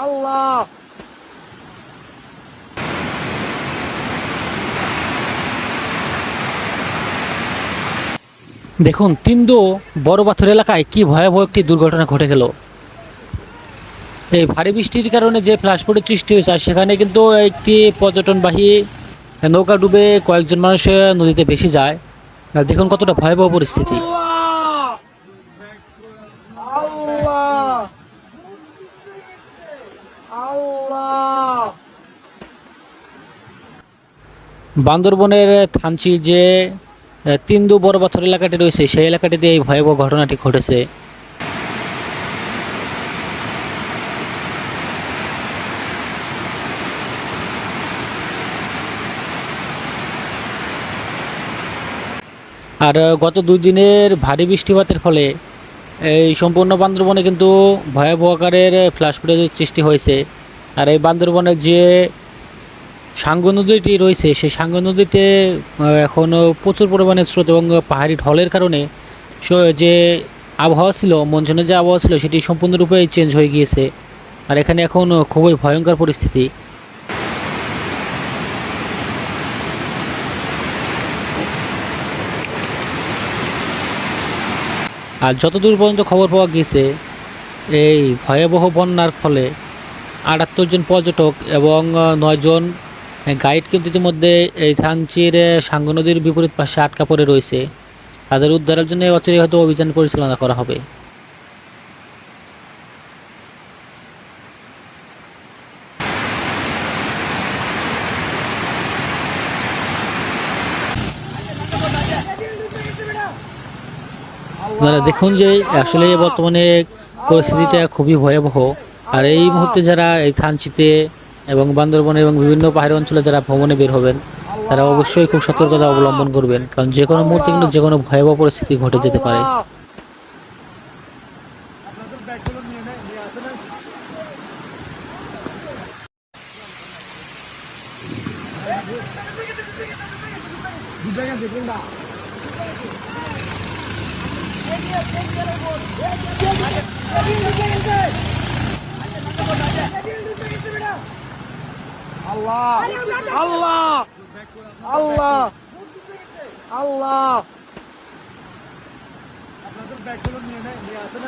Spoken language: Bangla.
আল্লাহ। দেখুন তিন্দু বড় পাথর এলাকায় কি ভয়াবহ একটি দুর্ঘটনা ঘটে গেল। এই ভারী বৃষ্টির কারণে যে ফ্ল্যাশফ্লডের সৃষ্টি হয়েছে, আর সেখানে কিন্তু একটি পর্যটনবাহী নৌকা ডুবে কয়েকজন মানুষ নদীতে ভেসে যায়। আর দেখুন কতটা ভয়াবহ পরিস্থিতি। আল্লাহ আল্লাহ। বান্দরবনের থানচি যে তিন্দু বড় পাথর এলাকাটি রয়েছে, সেই এলাকাটিতে এই ভয়াবহ ঘটনাটি ঘটেছে। আর গত 2 দিনের ভারী বৃষ্টিপাতের ফলে এই সম্পূর্ণ বান্দরবনে কিন্তু ভয়াবহ আকারের ফ্ল্যাশ ফ্লডের সৃষ্টি হয়েছে। আর এই বান্দরবনের যে সাঙ্গু নদীটি রয়েছে, সেই সাঙ্গু নদীতে এখনও প্রচুর পরিমাণে স্রোত এবং পাহাড়ি ঢলের কারণে যে আবহাওয়া ছিল, মনসুনের যে আবহাওয়া ছিল, সেটি সম্পূর্ণরূপে চেঞ্জ হয়ে গিয়েছে। আর এখানে এখন খুবই ভয়ঙ্কর পরিস্থিতি। আর যতদূর পর্যন্ত খবর পাওয়া গিয়েছে, এই ভয়াবহ বন্যার ফলে 78 জন পর্যটক এবং 9 জন গাইড কিন্তু ইতিমধ্যে এই থানচির সাঙ্গু নদীর বিপরীত পাশে আটকা পড়ে রয়েছে। তাদের উদ্ধারের জন্য অচিরেই হয়তো অভিযান পরিচালনা করা হবে। আপনারা দেখুন যে আসলে বর্তমানে পরিস্থিতিটা খুবই ভয়াবহ। আর এই মুহূর্তে যারা এই থানচিতে এবং বান্দরবনে এবং বিভিন্ন পাহাড়ি অঞ্চলে যারা ভ্রমণে বের হবেন, তারা অবশ্যই খুব সতর্কতা অবলম্বন করবেন, কারণ যে কোনো মুহূর্তে কিন্তু যে কোনো ভয়াবহ পরিস্থিতি ঘটে যেতে পারে। আল্লাহ আল্লাহ আল্লাহ আল্লাহ। আপনাদের ব্যাগগুলো নিয়ে আসেন।